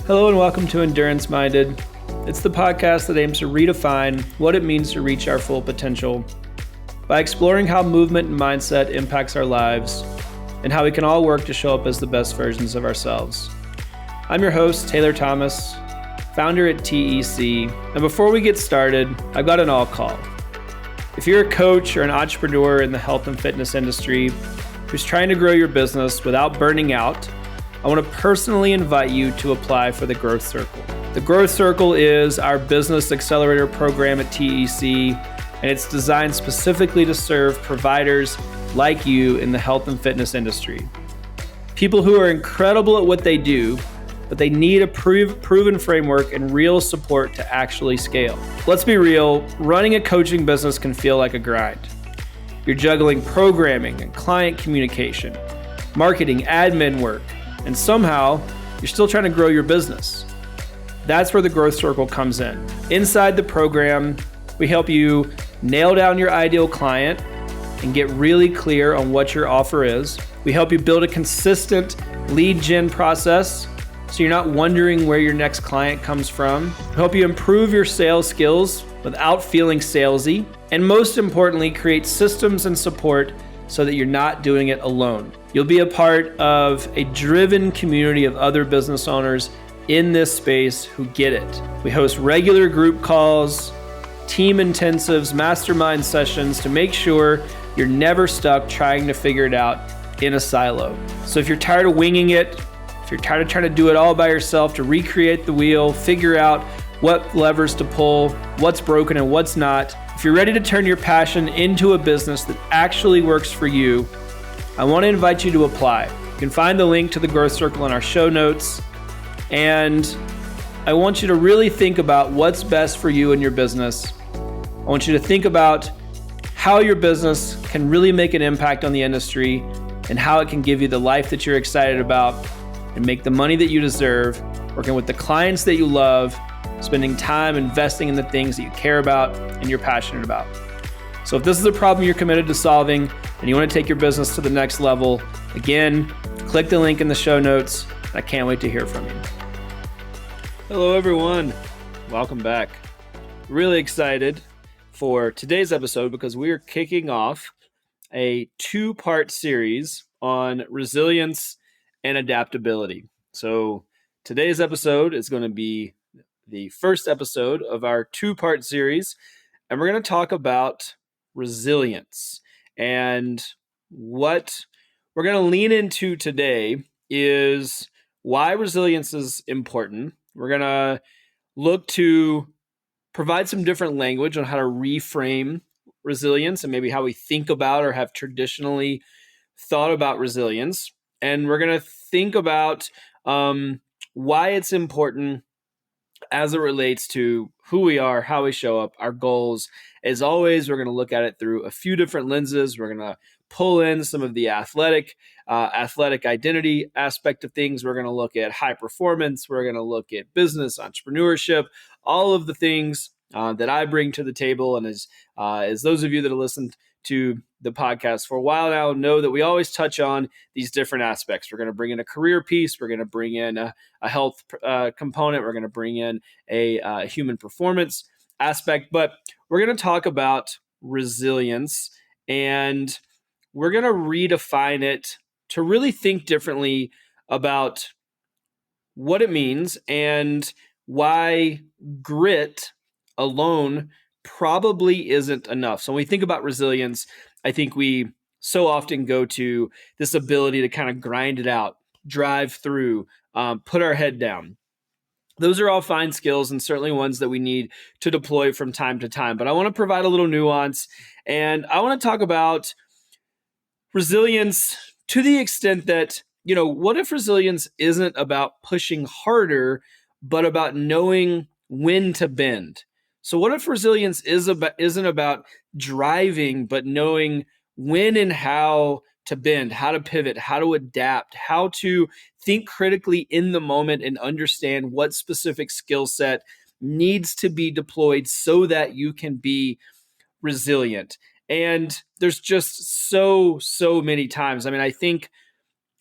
Hello and welcome to Endurance Minded. It's the podcast that aims to redefine what it means to reach our full potential by exploring how movement and mindset impacts our lives and how we can all work to show up as the best versions of ourselves. I'm your host, Taylor Thomas, founder at TEC, and before we get started, I've got an all call. If you're a coach or an entrepreneur in the health and fitness industry who's trying to grow your business without burning out, I want to personally invite you to apply for the Growth Circle. The Growth Circle is our business accelerator program at TEC, and it's designed specifically to serve providers like you in the health and fitness industry. People who are incredible at what they do, but they need a proven framework and real support to actually scale. Let's be real, running a coaching business can feel like a grind. You're juggling programming and client communication, marketing, admin work, and somehow you're still trying to grow your business. That's where the Growth Circle comes in. Inside the program, we help you nail down your ideal client and get really clear on what your offer is. We help you build a consistent lead gen process so you're not wondering where your next client comes from. We help you improve your sales skills without feeling salesy. And most importantly, create systems and support so that you're not doing it alone. You'll be a part of a driven community of other business owners in this space who get it. We host regular group calls, team intensives, mastermind sessions to make sure you're never stuck trying to figure it out in a silo. So if you're tired of winging it, if you're tired of trying to do it all by yourself, to recreate the wheel, figure out what levers to pull, what's broken and what's not, if you're ready to turn your passion into a business that actually works for you, I want to invite you to apply. You can find the link to the Growth Circle in our show notes. And I want you to really think about what's best for you and your business. I want you to think about how your business can really make an impact on the industry and how it can give you the life that you're excited about and make the money that you deserve, working with the clients that you love, spending time investing in the things that you care about and you're passionate about. So if this is a problem you're committed to solving and you want to take your business to the next level, again, click the link in the show notes. I can't wait to hear from you. Hello, everyone. Welcome back. Really excited for today's episode because we are kicking off a two-part series on resilience and adaptability. So today's episode is going to be the first episode of our two-part series, and we're going to talk about resilience. And what we're going to lean into today is why resilience is important. We're going to look to provide some different language on how to reframe resilience and maybe how we think about or have traditionally thought about resilience. And we're going to think about why it's important as it relates to who we are, how we show up, our goals. As always, we're going to look at it through a few different lenses. We're going to pull in some of the athletic identity aspect of things. We're going to look at high performance. We're going to look at business, entrepreneurship, all of the things that I bring to the table. And as those of you that have listened to the podcast for a while now know that we always touch on these different aspects. We're going to bring in a career piece. We're going to bring in a health component. We're going to bring in a human performance aspect. But we're going to talk about resilience, and we're going to redefine it to really think differently about what it means and why grit alone probably isn't enough. So when we think about resilience, I think we so often go to this ability to kind of grind it out, drive through, put our head down. Those are all fine skills and certainly ones that we need to deploy from time to time. But I want to provide a little nuance, and I want to talk about resilience to the extent that, what if resilience isn't about pushing harder, but about knowing when to bend? So what if resilience isn't about driving, but knowing when and how to bend, how to pivot, how to adapt, how to think critically in the moment and understand what specific skill set needs to be deployed so that you can be resilient? And there's just so many times. I mean, I think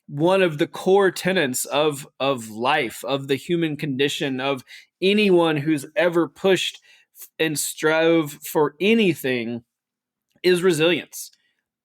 one of the core tenets of life, of the human condition, of anyone who's ever pushed and strove for anything, is resilience.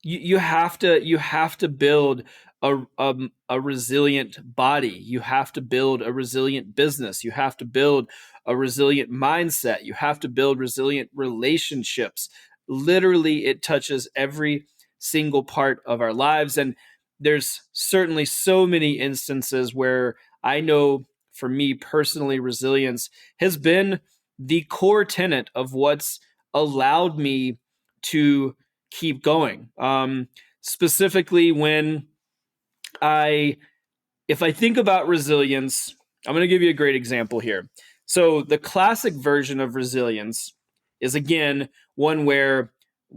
You have to build a resilient body. You have to build a resilient business. You have to build a resilient mindset. You have to build resilient relationships. Literally, it touches every single part of our lives. And there's certainly so many instances where I know, for me personally, resilience has been the core tenet of what's allowed me to keep going. Specifically, when I, if I think about resilience, I'm going to give you a great example here. So the classic version of resilience is, again, one where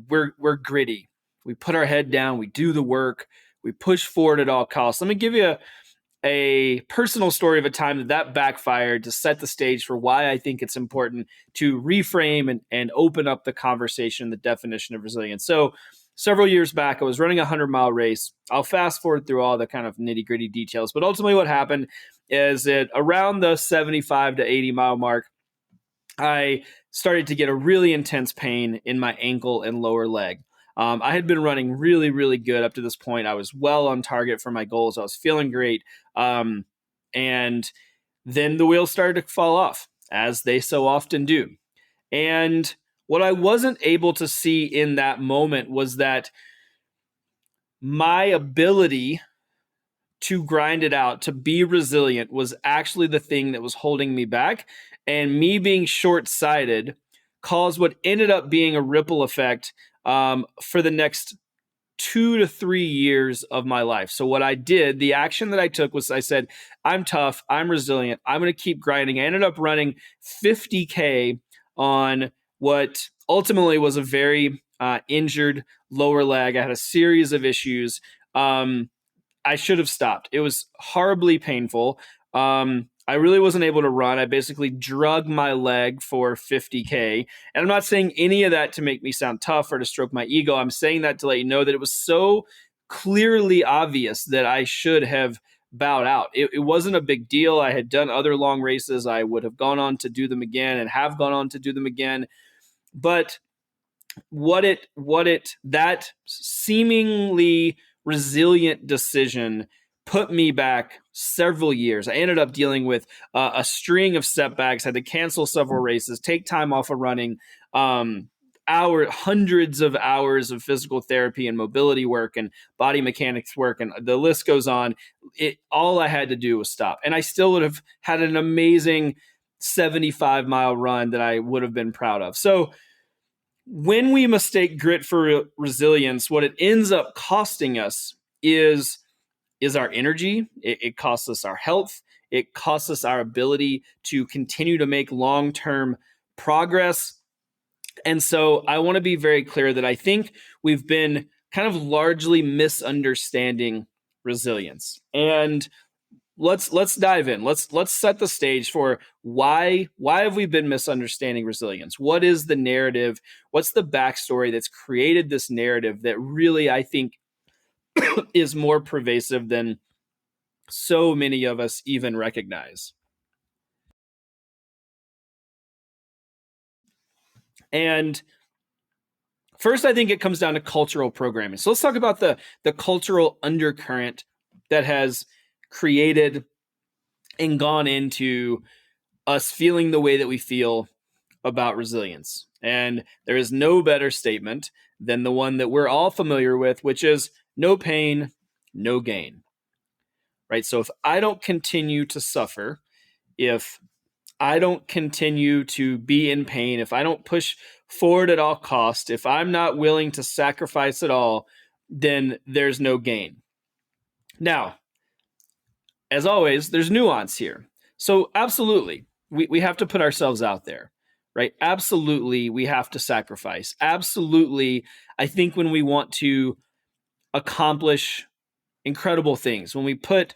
we're gritty. We put our head down, we do the work, we push forward at all costs. Let me give you a personal story of a time that backfired, to set the stage for why I think it's important to reframe and open up the conversation, the definition of resilience. So several years back, I was running a 100-mile race. I'll fast forward through all the kind of nitty gritty details, but ultimately what happened is that around the 75 to 80 mile mark, I started to get a really intense pain in my ankle and lower leg. I had been running really, really good up to this point. I was well on target for my goals. I was feeling great. And then the wheels started to fall off, as they so often do. And what I wasn't able to see in that moment was that my ability to grind it out, to be resilient, was actually the thing that was holding me back. And me being short-sighted caused what ended up being a ripple effect for the next 2 to 3 years of my life. So what I did, the action that I took, was I said, I'm tough, I'm resilient, I'm going to keep grinding. I ended up running 50K on what ultimately was a very injured lower leg. I had a series of issues. I should have stopped. It was horribly painful. I really wasn't able to run. I basically drug my leg for 50K. And I'm not saying any of that to make me sound tough or to stroke my ego. I'm saying that to let you know that it was so clearly obvious that I should have bowed out. It wasn't a big deal. I had done other long races. I would have gone on to do them again and have gone on to do them again. But that seemingly resilient decision put me back several years. I ended up dealing with a string of setbacks, had to cancel several races, take time off of running, hundreds of hours of physical therapy and mobility work and body mechanics work, and the list goes on. All I had to do was stop. And I still would have had an amazing 75-mile run that I would have been proud of. So when we mistake grit for resilience, what it ends up costing us is our energy. It costs us our health. It costs us our ability to continue to make long-term progress. And so I want to be very clear that I think we've been kind of largely misunderstanding resilience. And let's dive in. Let's set the stage for why have we been misunderstanding resilience? What is the narrative? What's the backstory that's created this narrative that really, I think, is more pervasive than so many of us even recognize? And first, I think it comes down to cultural programming. So let's talk about the cultural undercurrent that has created and gone into us feeling the way that we feel about resilience. And there is no better statement than the one that we're all familiar with, which is no pain, no gain. Right? So if I don't continue to suffer, if I don't continue to be in pain, if I don't push forward at all costs, if I'm not willing to sacrifice at all, then there's no gain. Now, as always, there's nuance here. So absolutely, we have to put ourselves out there, right? Absolutely, we have to sacrifice. Absolutely, I think when we want to accomplish incredible things, when we put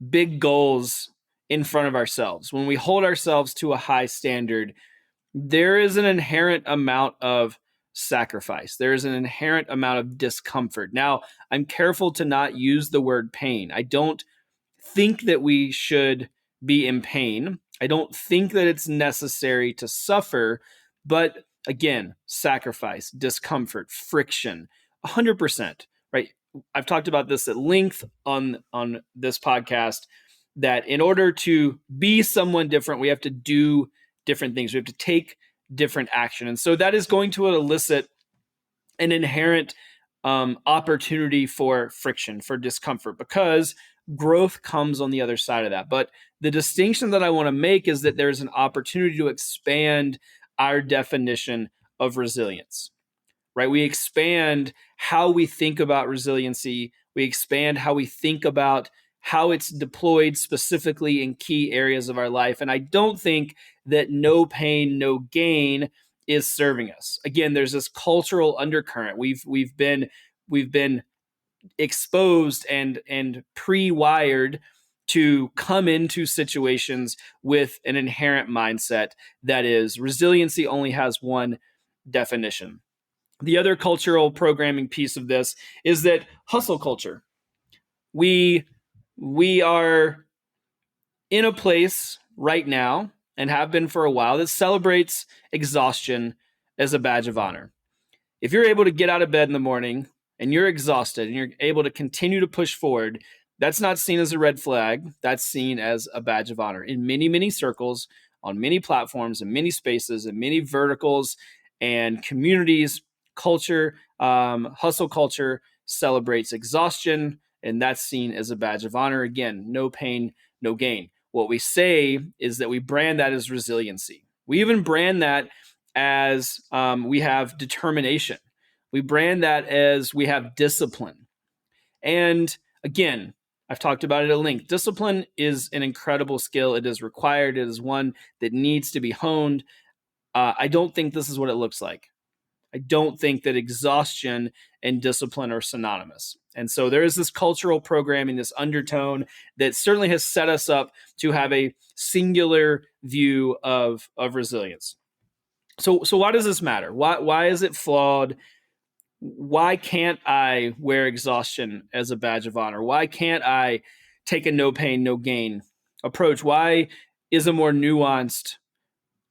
big goals in front of ourselves, when we hold ourselves to a high standard, there is an inherent amount of sacrifice. There is an inherent amount of discomfort. Now, I'm careful to not use the word pain. I don't think that we should be in pain. I don't think that it's necessary to suffer, but again, sacrifice, discomfort, friction, 100%, right? I've talked about this at length on this podcast, that in order to be someone different, we have to do different things. We have to take different action. And so that is going to elicit an inherent opportunity for friction, for discomfort, because growth comes on the other side of that. But the distinction that I want to make is that there's an opportunity to expand our definition of resilience, right? We expand how we think about resiliency. We expand how we think about how it's deployed specifically in key areas of our life. And I don't think that no pain, no gain is serving us. Again, there's this cultural undercurrent. We've been exposed and pre-wired to come into situations with an inherent mindset that is resiliency only has one definition. The other cultural programming piece of this is that hustle culture. We are in a place right now, and have been for a while, that celebrates exhaustion as a badge of honor. If you're able to get out of bed in the morning and you're exhausted and you're able to continue to push forward, that's not seen as a red flag. That's seen as a badge of honor in many, many circles, on many platforms, in many spaces, in many verticals and communities. Culture, hustle culture celebrates exhaustion, and that's seen as a badge of honor. Again, no pain, no gain. What we say is that we brand that as resiliency. We even brand that as we have determination. We brand that as we have discipline. And again, I've talked about it at length. Discipline is an incredible skill. It is required. It is one that needs to be honed. I don't think this is what it looks like. I don't think that exhaustion and discipline are synonymous. And so there is this cultural programming, this undertone that certainly has set us up to have a singular view of resilience. So why does this matter? Why is it flawed? Why can't I wear exhaustion as a badge of honor? Why can't I take a no pain, no gain approach? Why is a more nuanced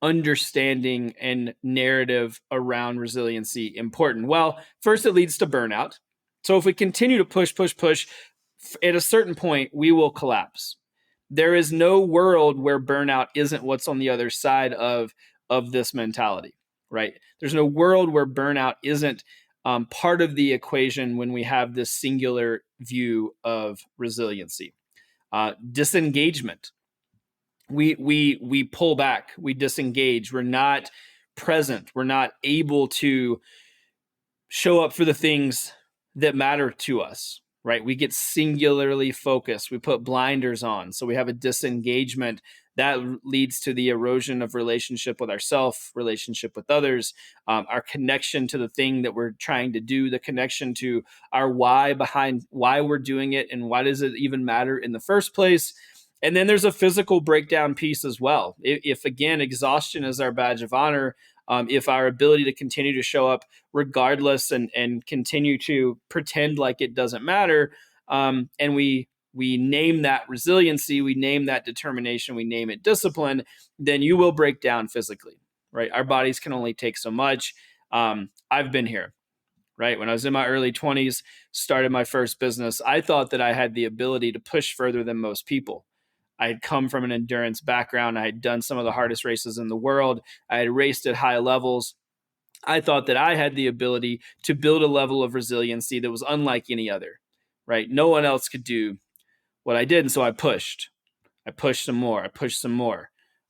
understanding and narrative around resiliency important? Well, first, it leads to burnout. So if we continue to push, at a certain point, we will collapse. There is no world where burnout isn't what's on the other side of this mentality, right? There's no world where burnout isn't part of the equation when we have this singular view of resiliency. Disengagement. We pull back, we disengage, we're not present, we're not able to show up for the things that matter to us, right? We get singularly focused, we put blinders on, so we have a disengagement that leads to the erosion of relationship with ourselves, relationship with others, our connection to the thing that we're trying to do, the connection to our why behind why we're doing it and why does it even matter in the first place. And then there's a physical breakdown piece as well. If again, exhaustion is our badge of honor, if our ability to continue to show up regardless and continue to pretend like it doesn't matter, and we name that resiliency, we name that determination, we name it discipline, then you will break down physically, right? Our bodies can only take so much. I've been here, right? When I was in my early 20s, started my first business, I thought that I had the ability to push further than most people. I had come from an endurance background. I had done some of the hardest races in the world. I had raced at high levels. I thought that I had the ability to build a level of resiliency that was unlike any other, right? No one else could do what I did. And so I pushed some more,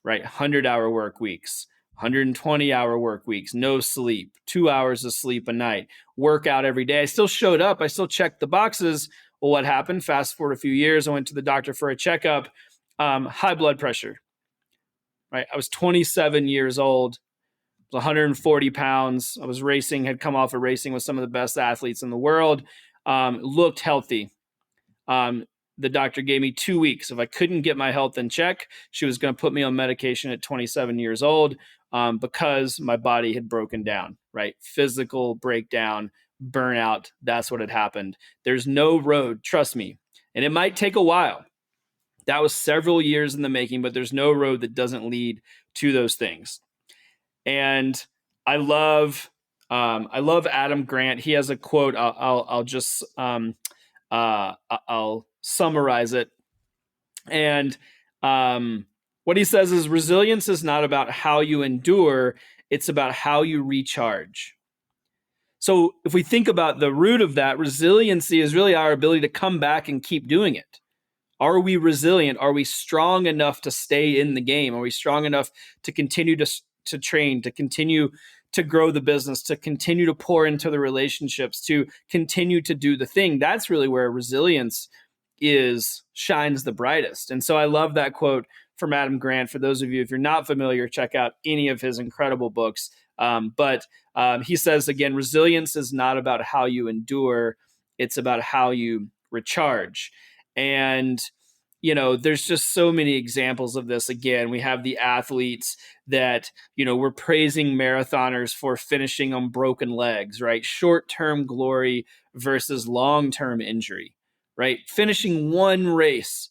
right? 100-hour work weeks, 120-hour work weeks, no sleep, 2 hours of sleep a night, workout every day. I still showed up. I still checked the boxes. Well, what happened? Fast forward a few years, I went to the doctor for a checkup. High blood pressure, right? I was 27 years old, was 140 pounds. I was racing, had come off of racing with some of the best athletes in the world, looked healthy. The doctor gave me 2 weeks. If I couldn't get my health in check, she was going to put me on medication at 27 years old. because my body had broken down, right? Physical breakdown, burnout. That's what had happened. There's no road, trust me. And it might take a while. That was several years in the making, but there's no road that doesn't lead to those things. And I love Adam Grant. He has a quote. I'll just I'll summarize it. And what he says is, resilience is not about how you endure; it's about how you recharge. So if we think about the root of that, resiliency is really our ability to come back and keep doing it. Are we resilient? Are we strong enough to stay in the game? Are we strong enough to continue to train, to continue to grow the business, to continue to pour into the relationships, to continue to do the thing? That's really where resilience shines the brightest. And so I love that quote from Adam Grant. For those of you, if you're not familiar, check out any of his incredible books. But he says, again, resilience is not about how you endure. It's about how you recharge. And, there's just so many examples of this. Again, we have the athletes that, we're praising marathoners for finishing on broken legs, right? Short-term glory versus long-term injury, right? Finishing one race.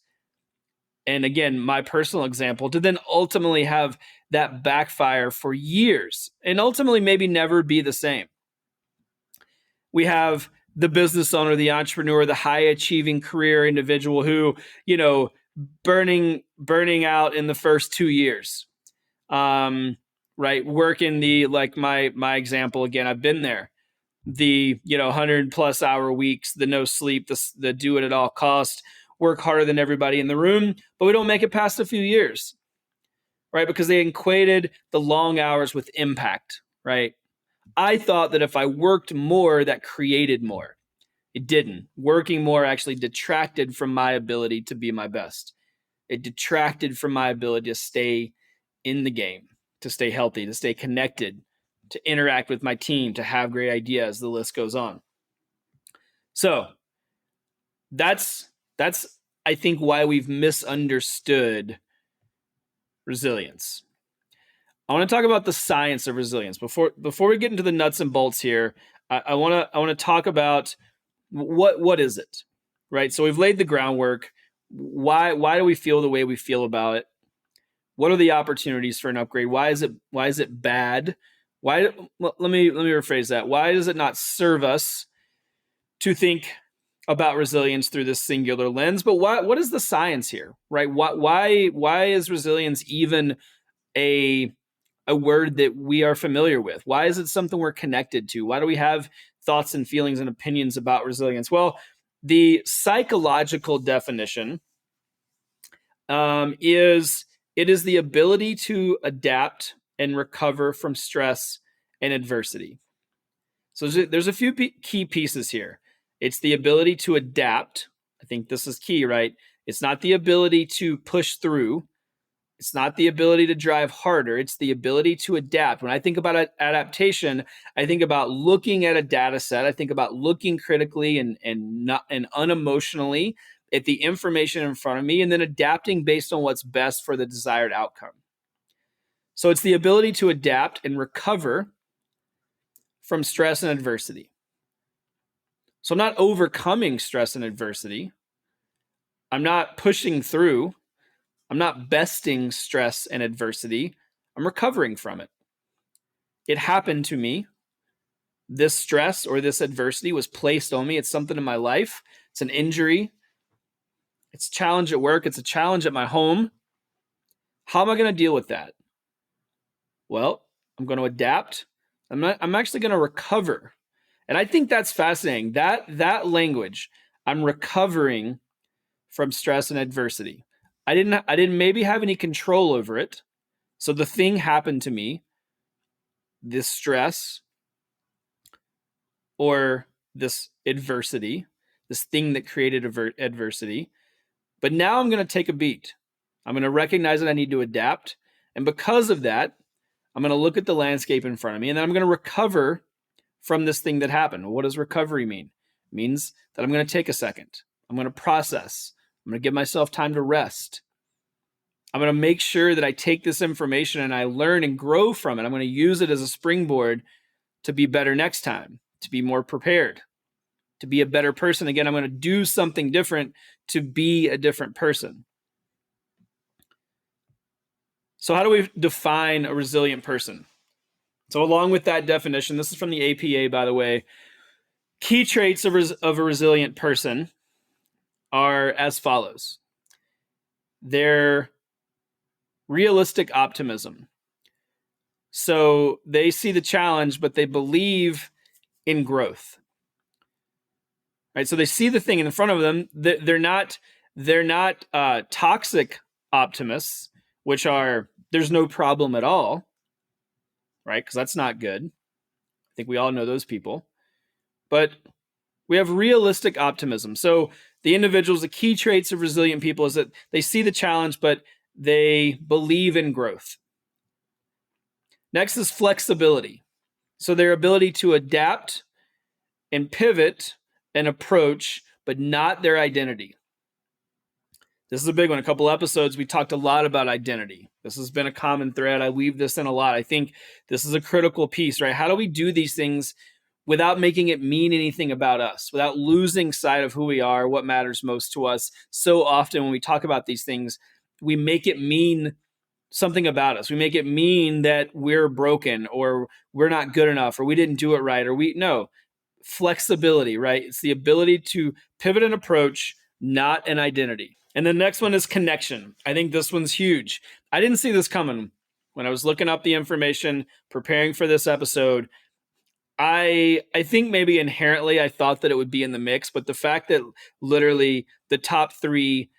And again, my personal example, to then ultimately have that backfire for years and ultimately maybe never be the same. We have the business owner, the entrepreneur, the high achieving career individual who, burning out in the first 2 years. Right. Working my example again, I've been there. The 100+ hour weeks, the no sleep, the do it at all cost, work harder than everybody in the room, but we don't make it past a few years, right? Because they equated the long hours with impact, right? I thought that if I worked more, that created more. It didn't. Working more actually detracted from my ability to be my best. It detracted from my ability to stay in the game, to stay healthy, to stay connected, to interact with my team, to have great ideas. The list goes on. So that's I think why we've misunderstood resilience. I want to talk about the science of resilience. Before we get into the nuts and bolts here, I want to talk about what is it, right? So we've laid the groundwork. Why do we feel the way we feel about it? What are the opportunities for an upgrade? Why is it bad? Let me rephrase that. Why does it not serve us to think about resilience through this singular lens? But what is the science here, right? Why is resilience even a word that we are familiar with? Why is it something we're connected to? Why do we have thoughts and feelings and opinions about resilience? Well, the psychological definition is the ability to adapt and recover from stress and adversity. So there's a few key pieces here. It's the ability to adapt. I think this is key, right? It's not the ability to push through. It's not the ability to drive harder. It's the ability to adapt. When I think about adaptation, I think about looking at a data set. I think about looking critically and unemotionally at the information in front of me, and then adapting based on what's best for the desired outcome. So it's the ability to adapt and recover from stress and adversity. So I'm not overcoming stress and adversity. I'm not pushing through. I'm not besting stress and adversity. I'm recovering from it. It happened to me. This stress or this adversity was placed on me. It's something in my life. It's an injury. It's a challenge at work. It's a challenge at my home. How am I going to deal with that? Well, I'm going to adapt. I'm actually going to recover. And I think that's fascinating. That language, I'm recovering from stress and adversity. I didn't maybe have any control over it. So the thing happened to me, this stress or this adversity, this thing that created adversity. But now I'm going to take a beat. I'm going to recognize that I need to adapt. And because of that, I'm going to look at the landscape in front of me, and then I'm going to recover from this thing that happened. What does recovery mean? It means that I'm going to take a second. I'm going to process. I'm going to give myself time to rest. I'm going to make sure that I take this information and I learn and grow from it. I'm going to use it as a springboard to be better next time, to be more prepared, to be a better person. Again, I'm going to do something different to be a different person. So how do we define a resilient person? So along with that definition, this is from the APA, by the way, key traits of a resilient person are as follows. They're realistic optimism. So they see the challenge, but they believe in growth. Right? So they see the thing in front of them. They're not toxic optimists, which are there's no problem at all, right? Because that's not good. I think we all know those people. But we have realistic optimism. So the individuals, the key traits of resilient people is that they see the challenge, but they believe in growth. Next is flexibility. So their ability to adapt and pivot and approach, but not their identity. This is a big one. A couple episodes, we talked a lot about identity. This has been a common thread. I weave this in a lot. I think this is a critical piece, right? How do we do these things without making it mean anything about us, without losing sight of who we are, what matters most to us? So often when we talk about these things, we make it mean something about us. We make it mean that we're broken or we're not good enough or we didn't do it right or no. Flexibility, right? It's the ability to pivot an approach, not an identity. And the next one is connection. I think this one's huge. I didn't see this coming when I was looking up the information, preparing for this episode. I think maybe inherently I thought that it would be in the mix, but the fact that literally the top three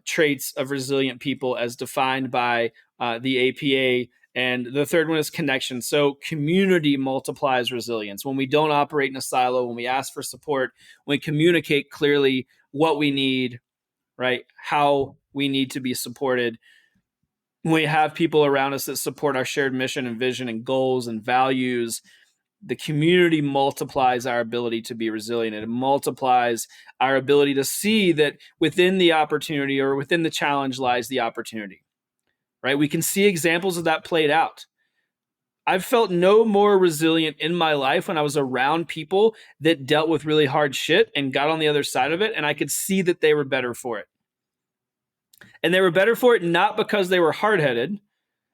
traits of resilient people as defined by the APA, and the third one is connection. So community multiplies resilience. When we don't operate in a silo, when we ask for support, when we communicate clearly what we need, right? How we need to be supported. When we have people around us that support our shared mission and vision and goals and values, the community multiplies our ability to be resilient. It multiplies our ability to see that within the opportunity or within the challenge lies the opportunity, right? We can see examples of that played out. I've felt no more resilient in my life when I was around people that dealt with really hard shit and got on the other side of it, and I could see that they were better for it. And they were better for it not because they were hard-headed,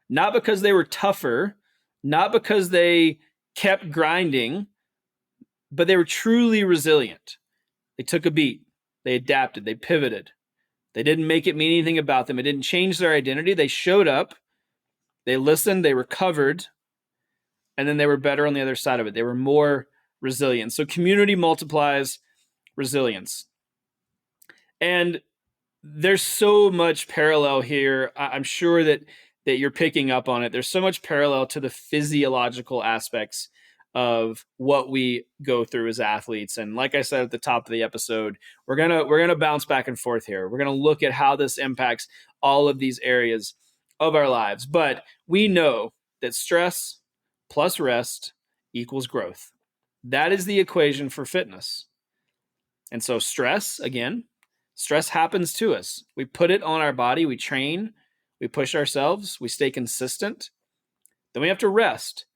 not because they were tougher, not because they kept grinding, but they were truly resilient. They took a beat. They adapted. They pivoted. They didn't make it mean anything about them. It didn't change their identity. They showed up. They listened. They recovered. And then they were better on the other side of it. They were more resilient. So community multiplies resilience. And there's so much parallel here. I'm sure that you're picking up on it. There's so much parallel to the physiological aspects of what we go through as athletes. And like I said at the top of the episode, we're gonna bounce back and forth here. We're gonna look at how this impacts all of these areas of our lives. But we know that stress plus rest equals growth. That is the equation for fitness. And so stress happens to us. We put it on our body, we train, we push ourselves, we stay consistent. Then we have to rest.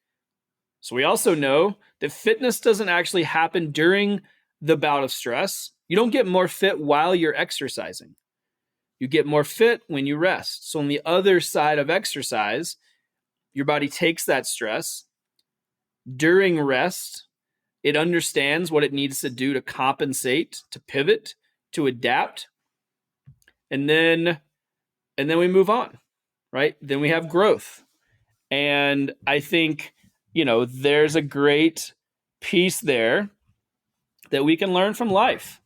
So we also know that fitness doesn't actually happen during the bout of stress. You don't get more fit while you're exercising. You get more fit when you rest. So on the other side of exercise, your body takes that stress. During rest, it understands what it needs to do to compensate, to pivot, to adapt. And then we move on, right? Then we have growth. And I think, there's a great piece there that we can learn from life.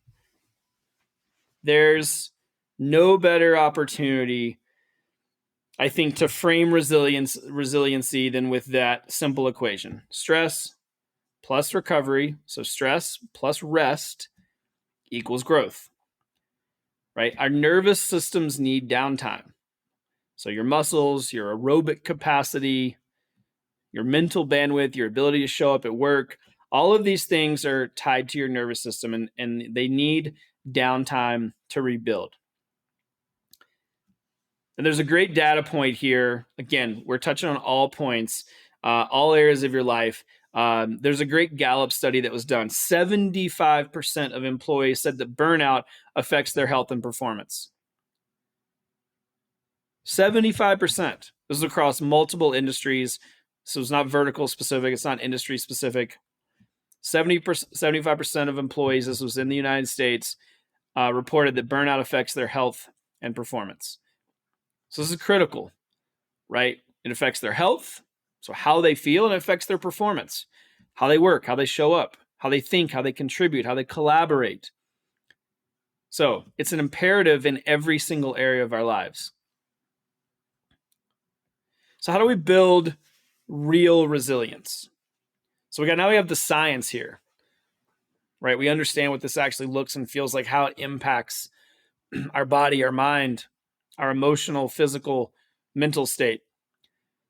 There's no better opportunity, I think, to frame resiliency than with that simple equation. Stress plus recovery, so stress plus rest equals growth, right? Our nervous systems need downtime. So your muscles, your aerobic capacity, your mental bandwidth, your ability to show up at work, all of these things are tied to your nervous system, and they need downtime to rebuild. And there's a great data point here. Again, we're touching on all points, all areas of your life. There's a great Gallup study that was done. 75% of employees said that burnout affects their health and performance. 75%. This is across multiple industries. So it's not vertical specific. It's not industry specific. 75% of employees, this was in the United States, reported that burnout affects their health and performance. So this is critical, right? It affects their health, so how they feel, and it affects their performance, how they work, how they show up, how they think, how they contribute, how they collaborate. So it's an imperative in every single area of our lives. So how do we build real resilience? So now we have the science here, right? We understand what this actually looks and feels like, how it impacts our body, our mind, our emotional, physical, mental state.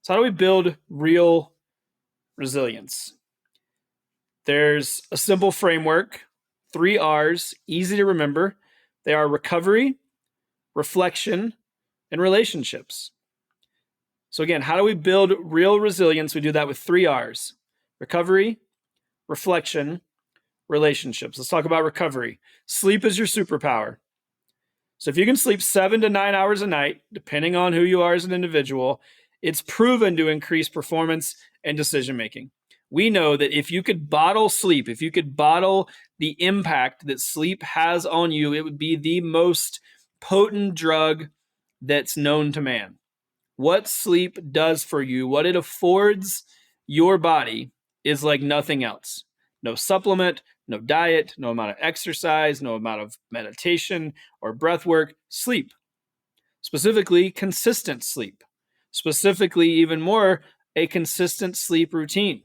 So how do we build real resilience? There's a simple framework, 3 R's, easy to remember. They are recovery, reflection, and relationships. So again, how do we build real resilience? We do that with 3 R's, recovery, reflection, relationships. Let's talk about recovery. Sleep is your superpower. So if you can sleep 7 to 9 hours a night, depending on who you are as an individual, it's proven to increase performance and decision-making. We know that if you could bottle sleep, if you could bottle the impact that sleep has on you, it would be the most potent drug that's known to man. What sleep does for you, what it affords your body, is like nothing else. No supplement, no diet, no amount of exercise, no amount of meditation or breath work. Sleep. Specifically, consistent sleep. Specifically, even more, a consistent sleep routine.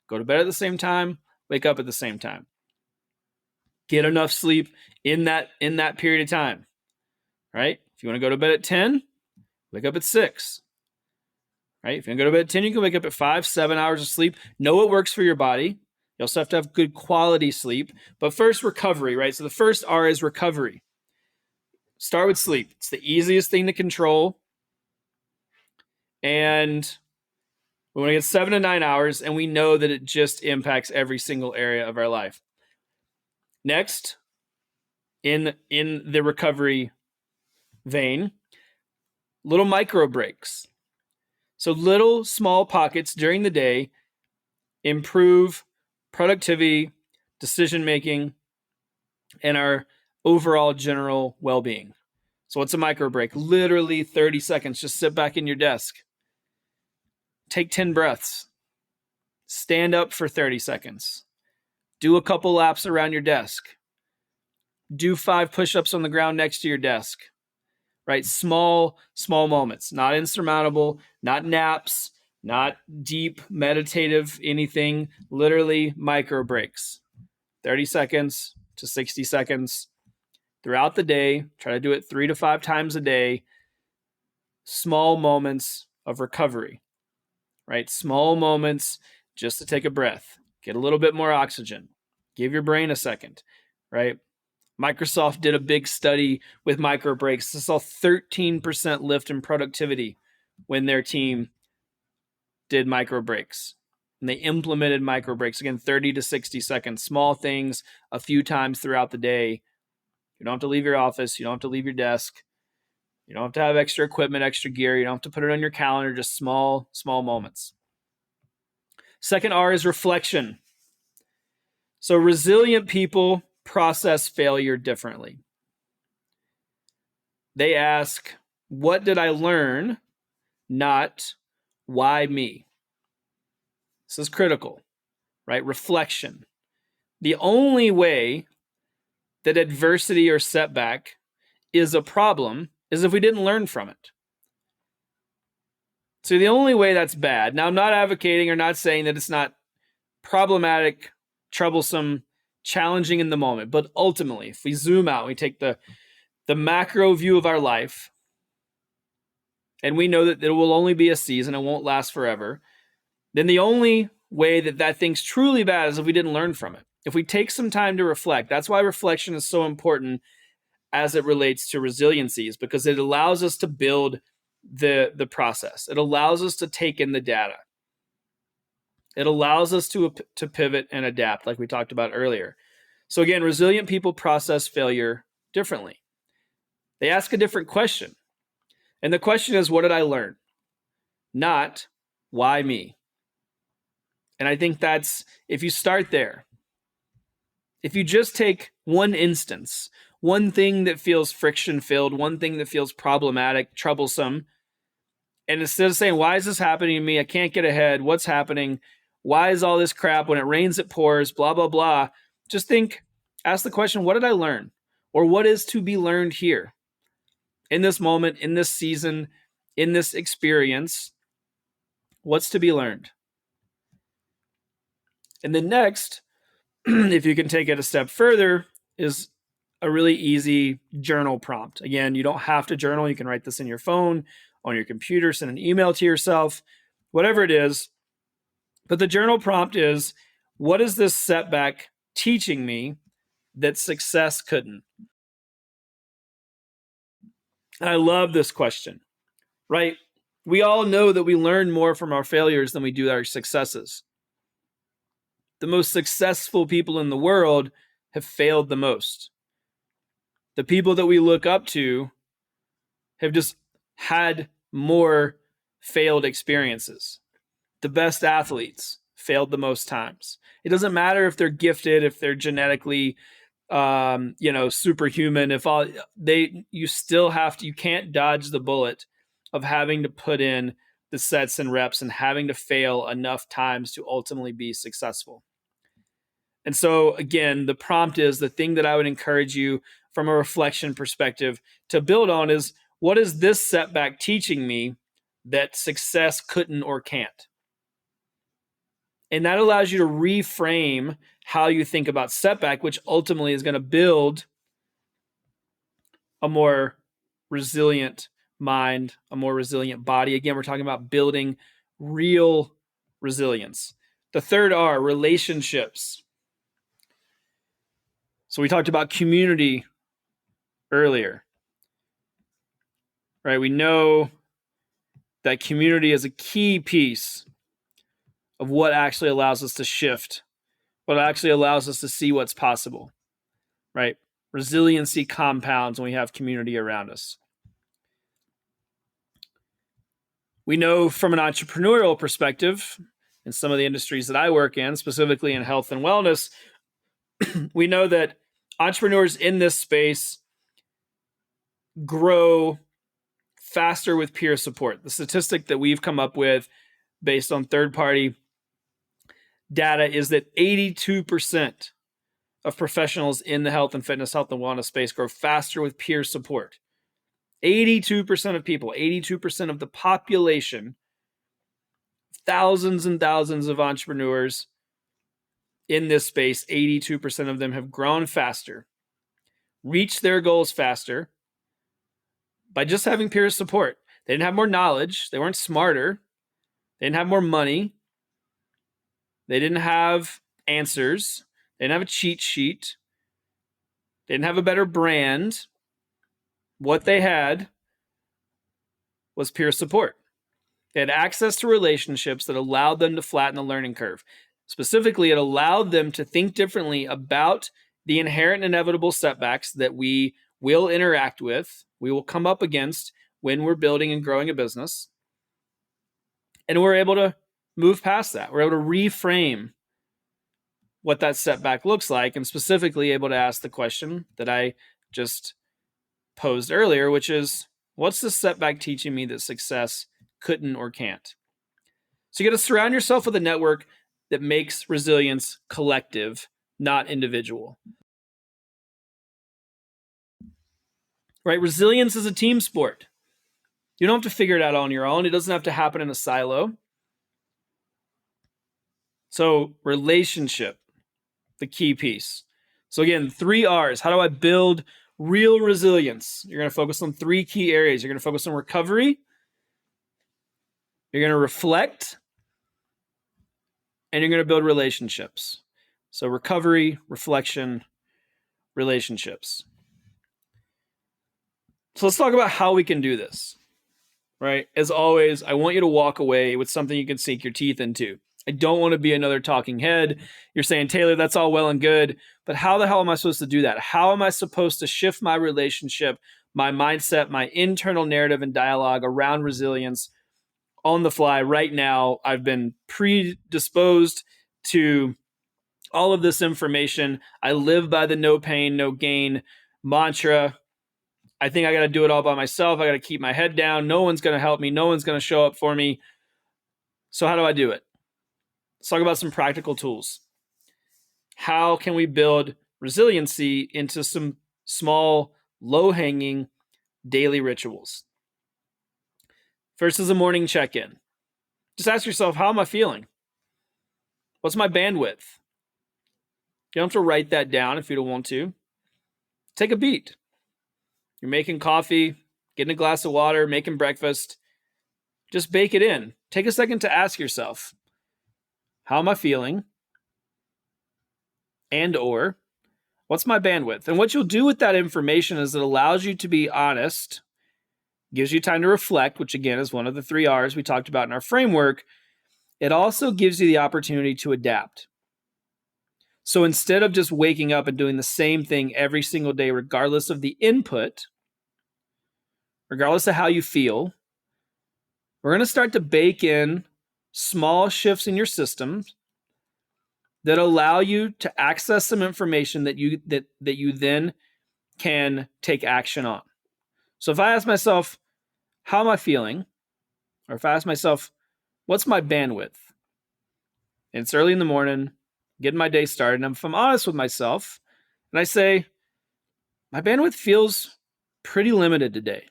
Go to bed at the same time, wake up at the same time. Get enough sleep in that period of time, right? If you want to go to bed at 10, wake up at 6, right? If you want to go to bed at 10, you can wake up at 5, 7 hours of sleep. Know what works for your body. You also have to have good quality sleep. But first, recovery, right? So the first R is recovery. Start with sleep. It's the easiest thing to control. And we want to get 7 to 9 hours, and we know that it just impacts every single area of our life. Next, in the recovery vein, little micro breaks. So little small pockets during the day improve productivity, decision-making, and our overall general well-being. So what's a micro break? Literally 30 seconds. Just sit back in your desk. Take 10 breaths. Stand up for 30 seconds. Do a couple laps around your desk. Do 5 push-ups on the ground next to your desk. Right? Small moments. Not insurmountable, not naps, not deep meditative anything. Literally micro breaks. 30 seconds to 60 seconds throughout the day. Try to do it 3 to 5 times a day. Small moments of recovery, right? Small moments just to take a breath, get a little bit more oxygen, give your brain a second, right? Microsoft did a big study with micro breaks. They saw 13% lift in productivity when their team did micro breaks. And they implemented micro breaks, again, 30 to 60 seconds, small things a few times throughout the day. You don't have to leave your office. You don't have to leave your desk. You don't have to have extra equipment, extra gear. You don't have to put it on your calendar, just small moments. Second R is reflection. So resilient people process failure differently. They ask, what did I learn? Not why me? This is critical, right? Reflection. The only way that adversity or setback is a problem is if we didn't learn from it. So the only way that's bad, now I'm not advocating or not saying that it's not problematic, troublesome, challenging in the moment, but ultimately, if we zoom out, we take the macro view of our life, and we know that it will only be a season, it won't last forever, then the only way that thing's truly bad is if we didn't learn from it. If we take some time to reflect, that's why reflection is so important as it relates to resiliencies, because it allows us to build the process. It allows us to take in the data. It allows us to pivot and adapt, like we talked about earlier. So again, resilient people process failure differently. They ask a different question. And the question is, what did I learn? Not, why me? And I think that's, if you start there, if you just take one instance, one thing that feels friction filled, one thing that feels problematic, troublesome, and instead of saying, why is this happening to me? I can't get ahead. What's happening? Why is all this crap? When it rains, it pours, blah, blah, blah. Just think, ask the question, what did I learn? Or what is to be learned here? In this moment, in this season, in this experience, what's to be learned? And then next, if you can take it a step further, is a really easy journal prompt. Again, you don't have to journal. You can write this in your phone, on your computer, send an email to yourself, whatever it is. But the journal prompt is, what is this setback teaching me that success couldn't? And I love this question, right? We all know that we learn more from our failures than we do our successes. The most successful people in the world have failed the most. The people that we look up to have just had more failed experiences. The best athletes failed the most times. It doesn't matter if they're gifted, if they're genetically, superhuman. You still have to. You can't dodge the bullet of having to put in the sets and reps and having to fail enough times to ultimately be successful. And so, again, the prompt is, the thing that I would encourage you from a reflection perspective to build on is, what is this setback teaching me that success couldn't or can't? And that allows you to reframe how you think about setback, which ultimately is going to build a more resilient mind, a more resilient body. Again, we're talking about building real resilience. The third R, relationships. So we talked about community earlier, right? We know that community is a key piece of what actually allows us to shift, what actually allows us to see what's possible, right? Resiliency compounds when we have community around us. We know from an entrepreneurial perspective, in some of the industries that I work in, specifically in health and wellness, we know that entrepreneurs in this space grow faster with peer support. The statistic that we've come up with based on third-party data is that 82% of professionals in the health and fitness, health and wellness space grow faster with peer support. 82% of people, 82% of the population, thousands and thousands of entrepreneurs in this space, 82% of them have grown faster, reached their goals faster by just having peer support. They didn't have more knowledge. They weren't smarter. They didn't have more money. They didn't have answers. They didn't have a cheat sheet. They didn't have a better brand. What they had was peer support. They had access to relationships that allowed them to flatten the learning curve. Specifically, it allowed them to think differently about the inherent inevitable setbacks that we will interact with, we will come up against when we're building and growing a business. And we're able to move past that. We're able to reframe what that setback looks like, and specifically able to ask the question that I just posed earlier, which is, what's the setback teaching me that success couldn't or can't? So you got to surround yourself with a network that makes resilience collective, not individual. Right? Resilience is a team sport. You don't have to figure it out on your own. It doesn't have to happen in a silo. So relationship, the key piece. So again, 3 R's. How do I build real resilience? You're going to focus on 3 key areas. You're going to focus on recovery. You're going to reflect. And you're going to build relationships. So recovery, reflection, relationships. So let's talk about how we can do this, right? As always, I want you to walk away with something you can sink your teeth into. I don't want to be another talking head. You're saying, Taylor, that's all well and good, but how the hell am I supposed to do that? How am I supposed to shift my relationship, my mindset, my internal narrative and dialogue around resilience on the fly right now? I've been predisposed to all of this information. I live by the no pain, no gain mantra. I think I got to do it all by myself. I got to keep my head down. No one's going to help me. No one's going to show up for me. So how do I do it? Let's talk about some practical tools. How can we build resiliency into some small, low-hanging daily rituals? First is a morning check-in. Just ask yourself, how am I feeling? What's my bandwidth? You don't have to write that down if you don't want to. Take a beat. You're making coffee, getting a glass of water, making breakfast. Just bake it in. Take a second to ask yourself, how am I feeling? And or, what's my bandwidth? And what you'll do with that information is it allows you to be honest, gives you time to reflect, which again is one of the 3 R's we talked about in our framework. It also gives you the opportunity to adapt. So instead of just waking up and doing the same thing every single day, regardless of the input, regardless of how you feel, we're going to start to bake in small shifts in your systems that allow you to access some information that you then can take action on. So if I ask myself, how am I feeling? Or if I ask myself, what's my bandwidth? And it's early in the morning, getting my day started. And if I'm honest with myself, and I say, my bandwidth feels pretty limited today.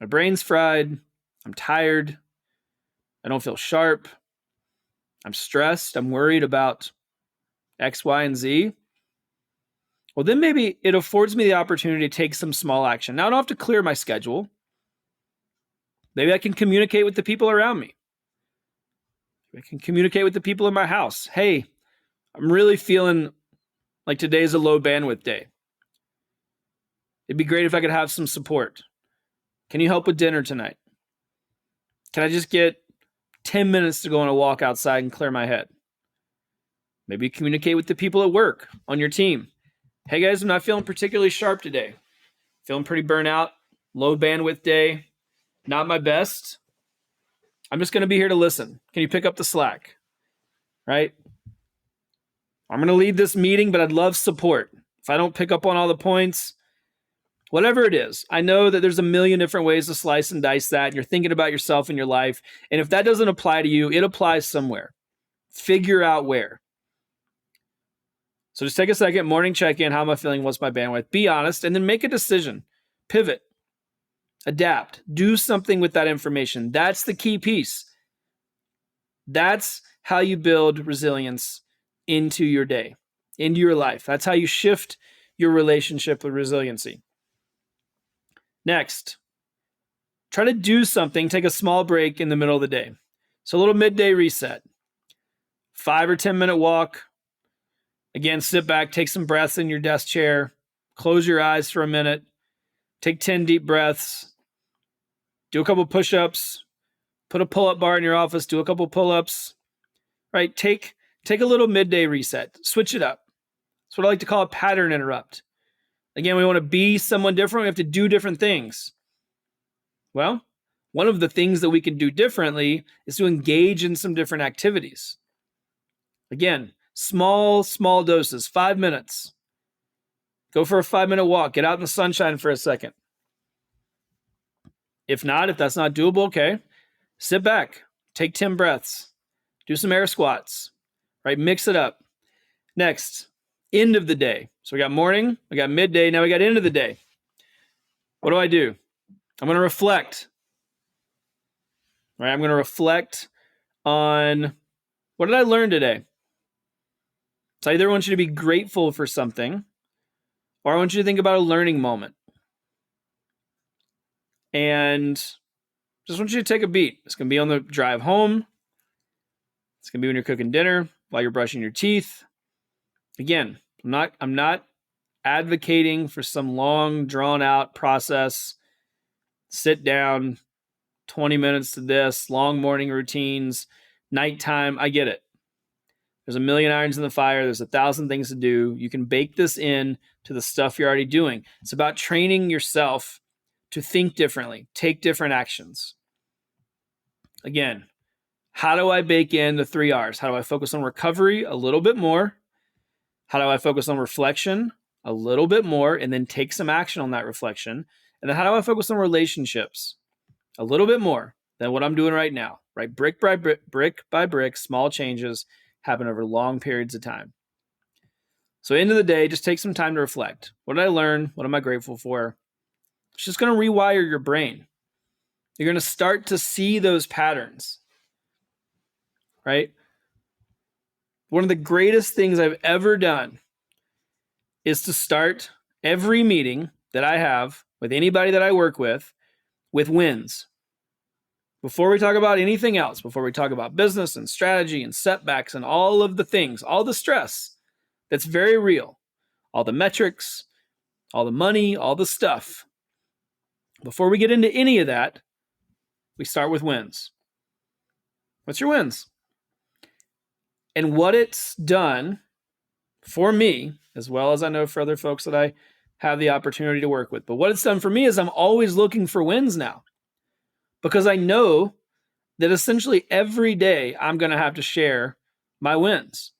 My brain's fried. I'm tired. I don't feel sharp. I'm stressed. I'm worried about X, Y, and Z. Well, then maybe it affords me the opportunity to take some small action. Now I don't have to clear my schedule. Maybe I can communicate with the people around me. I can communicate with the people in my house. Hey, I'm really feeling like today's a low bandwidth day. It'd be great if I could have some support. Can you help with dinner tonight? Can I just get 10 minutes to go on a walk outside and clear my head? Maybe communicate with the people at work on your team. Hey guys, I'm not feeling particularly sharp today. Feeling pretty burnt out, low bandwidth day, not my best. I'm just going to be here to listen. Can you pick up the slack? Right? I'm going to lead this meeting, but I'd love support. If I don't pick up on all the points, whatever it is, I know that there's a million different ways to slice and dice that. And you're thinking about yourself and your life. And if that doesn't apply to you, it applies somewhere. Figure out where. So just take a second, morning check-in. How am I feeling? What's my bandwidth? Be honest, and then make a decision. Pivot. Adapt. Do something with that information. That's the key piece. That's how you build resilience into your day, into your life. That's how you shift your relationship with resiliency. Next, try to do something. Take a small break in the middle of the day. So a little midday reset. 5 or 10 minute walk. Again, sit back, take some breaths in your desk chair, close your eyes for a minute, take 10 deep breaths, do a couple push-ups, put a pull-up bar in your office, do a couple pull-ups, right? Take a little midday reset, switch it up. That's what I like to call a pattern interrupt. Again, we want to be someone different. We have to do different things. Well, one of the things that we can do differently is to engage in some different activities. Again, small doses, 5 minutes. Go for a 5-minute walk. Get out in the sunshine for a second. If that's not doable, okay. Sit back. Take 10 breaths. Do some air squats. Right? Mix it up. Next, end of the day. So we got morning, we got midday, now we got end of the day. What do? I'm going to reflect. Right? I'm going to reflect on what did I learn today? So I either want you to be grateful for something, or I want you to think about a learning moment. And just want you to take a beat. It's going to be on the drive home. It's going to be when you're cooking dinner, while you're brushing your teeth. Again, I'm not advocating for some long, drawn-out process. Sit down, 20 minutes to this, long morning routines, nighttime. I get it. There's a million irons in the fire. There's 1,000 things to do. You can bake this in to the stuff you're already doing. It's about training yourself to think differently, take different actions. Again, how do I bake in the 3 R's? How do I focus on recovery a little bit more? How do I focus on reflection a little bit more and then take some action on that reflection? And then how do I focus on relationships a little bit more than what I'm doing right now, right? Brick by brick, small changes happen over long periods of time. So end of the day, just take some time to reflect. What did I learn? What am I grateful for? It's just going to rewire your brain. You're going to start to see those patterns, right? One of the greatest things I've ever done is to start every meeting that I have with anybody that I work with wins. Before we talk about anything else, before we talk about business and strategy and setbacks and all of the things, all the stress that's very real, all the metrics, all the money, all the stuff, before we get into any of that, we start with wins. What's your wins? And what it's done for me, as well as I know for other folks that I have the opportunity to work with, but what it's done for me is I'm always looking for wins now, because I know that essentially every day I'm going to have to share my wins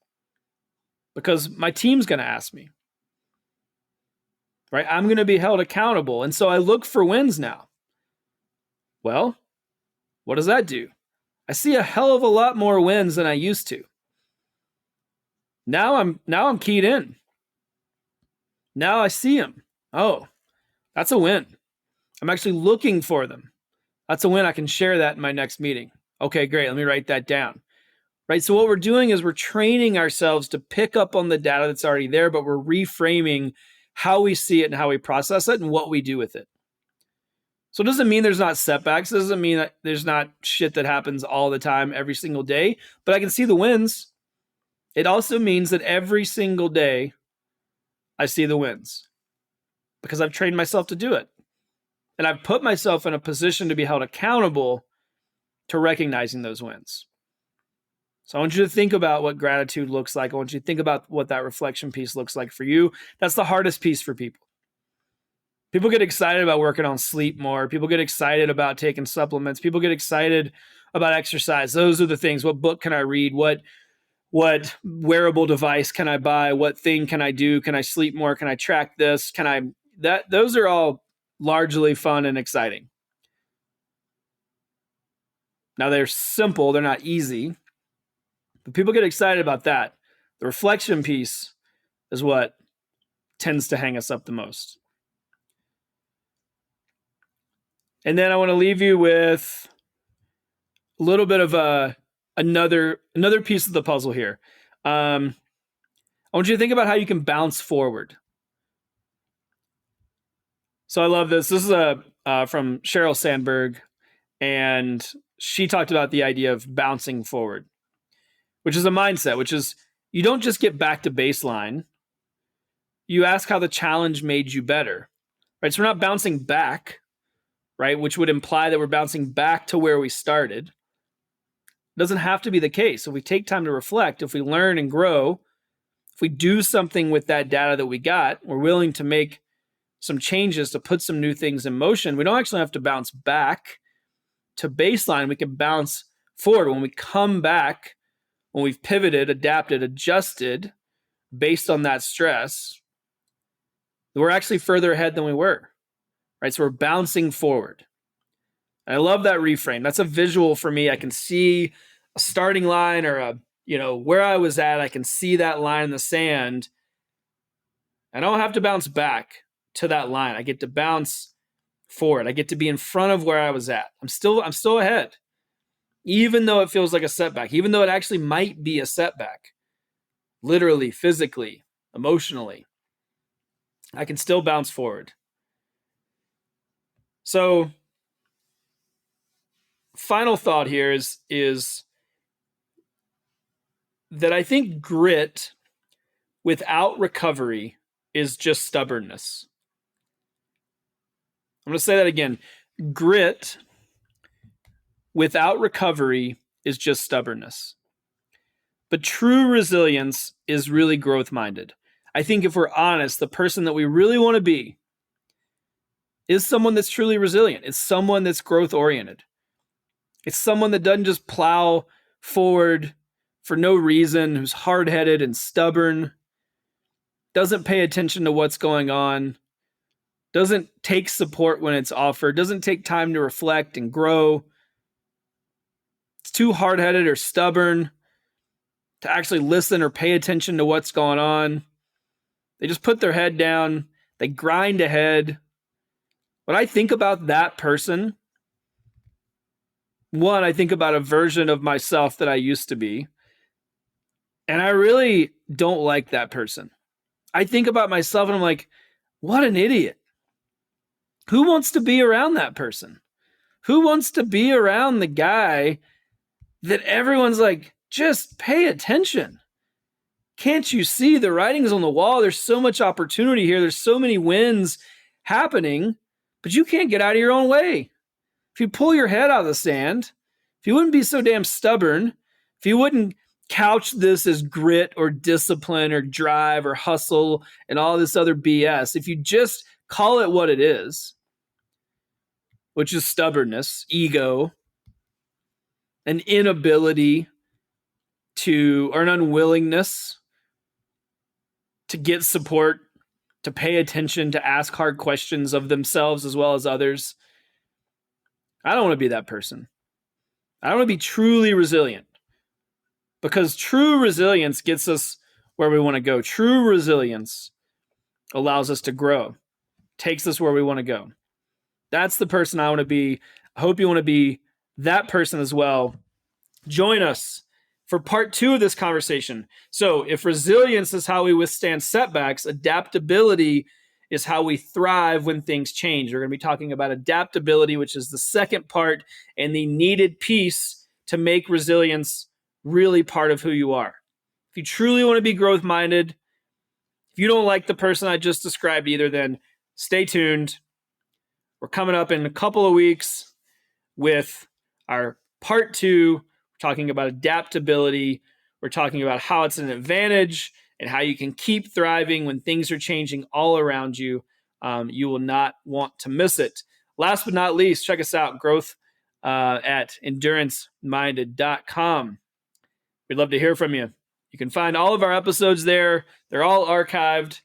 because my team's going to ask me, right? I'm going to be held accountable. And so I look for wins now. Well, what does that do? I see a hell of a lot more wins than I used to. Now I'm keyed in. Now I see them. Oh, that's a win. I'm actually looking for them. That's a win. I can share that in my next meeting. Okay, great. Let me write that down. Right? So what we're doing is we're training ourselves to pick up on the data that's already there, but we're reframing how we see it and how we process it and what we do with it. So it doesn't mean there's not setbacks. It doesn't mean that there's not shit that happens all the time, every single day, but I can see the wins. It also means that every single day I see the wins because I've trained myself to do it. And I've put myself in a position to be held accountable to recognizing those wins. So I want you to think about what gratitude looks like. I want you to think about what that reflection piece looks like for you. That's the hardest piece for people. People get excited about working on sleep more. People get excited about taking supplements. People get excited about exercise. Those are the things. What book can I read? What wearable device can I buy? What thing can I do? Can I sleep more? Can I track this? Those are all largely fun and exciting. Now they're simple, they're not easy, but people get excited about that. The reflection piece is what tends to hang us up the most. And then I want to leave you with a little bit of another piece of the puzzle here. I want you to think about how you can bounce forward. So I love this. This is from Sheryl Sandberg, and she talked about the idea of bouncing forward, which is a mindset, which is you don't just get back to baseline. You ask how the challenge made you better, right? So we're not bouncing back, right? Which would imply that we're bouncing back to where we started. It doesn't have to be the case. If we take time to reflect, if we learn and grow, if we do something with that data that we got, we're willing to make some changes to put some new things in motion. We don't actually have to bounce back to baseline. We can bounce forward. When we come back, when we've pivoted, adapted, adjusted based on that stress, we're actually further ahead than we were, right? So we're bouncing forward. And I love that reframe. That's a visual for me. I can see a starting line or where I was at. I can see that line in the sand. I don't have to bounce back to that line. I get to bounce forward. I get to be in front of where I was at. I'm still ahead, even though it feels like a setback, even though it actually might be a setback, literally, physically, emotionally. I can still bounce forward. So, final thought here is that I think grit without recovery is just stubbornness. I'm going to say that again. Grit without recovery is just stubbornness. But true resilience is really growth-minded. I think if we're honest, the person that we really want to be is someone that's truly resilient. It's someone that's growth-oriented. It's someone that doesn't just plow forward for no reason, who's hard-headed and stubborn, doesn't pay attention to what's going on, doesn't take support when it's offered, doesn't take time to reflect and grow. It's too hard-headed or stubborn to actually listen or pay attention to what's going on. They just put their head down. They grind ahead. When I think about that person, one, I think about a version of myself that I used to be. And I really don't like that person. I think about myself and I'm like, what an idiot. Who wants to be around that person? Who wants to be around the guy that everyone's like, just pay attention? Can't you see the writing's on the wall? There's so much opportunity here. There's so many wins happening, but you can't get out of your own way. If you pull your head out of the sand, if you wouldn't be so damn stubborn, if you wouldn't couch this as grit or discipline or drive or hustle and all this other BS, if you just call it what it is, which is stubbornness, ego, an inability to, or an unwillingness to get support, to pay attention, to ask hard questions of themselves as well as others. I don't want to be that person. I want to be truly resilient, because true resilience gets us where we want to go. True resilience allows us to grow, takes us where we want to go. That's the person I want to be. I hope you want to be that person as well. Join us for part 2 of this conversation. So if resilience is how we withstand setbacks, adaptability is how we thrive when things change. We're going to be talking about adaptability, which is the second part and the needed piece to make resilience really part of who you are. If you truly want to be growth-minded, if you don't like the person I just described either, then stay tuned. We're coming up in a couple of weeks with our part 2. We're talking about adaptability. We're talking about how it's an advantage and how you can keep thriving when things are changing all around you. You will not want to miss it. Last but not least, check us out, growth at enduranceminded.com. We'd love to hear from you. You can find all of our episodes there. They're all archived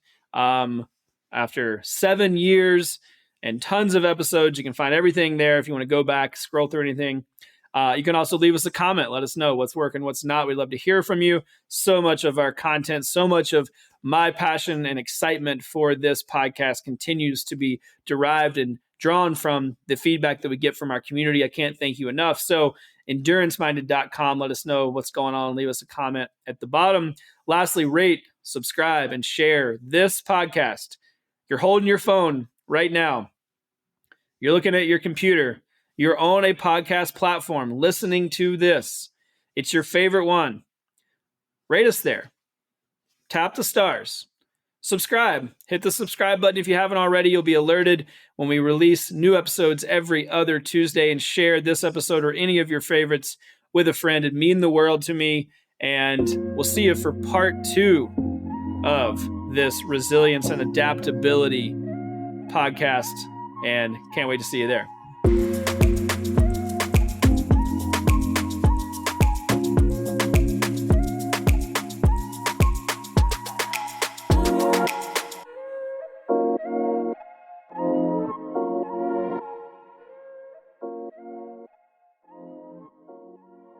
after 7 years and tons of episodes. You can find everything there if you want to go back, scroll through anything. You can also leave us a comment. Let us know what's working, what's not. We'd love to hear from you. So much of our content, so much of my passion and excitement for this podcast continues to be derived and drawn from the feedback that we get from our community. I can't thank you enough. So enduranceminded.com. Let us know what's going on. Leave us a comment at the bottom. Lastly, rate, subscribe, and share this podcast. You're holding your phone right now. You're looking at your computer. You're on a podcast platform listening to this. It's your favorite one. Rate us there. Tap the stars. Subscribe. Hit the subscribe button if you haven't already. You'll be alerted when we release new episodes every other Tuesday, and share this episode or any of your favorites with a friend. It'd mean the world to me. And we'll see you for part 2 of this resilience and adaptability podcast. And can't wait to see you there.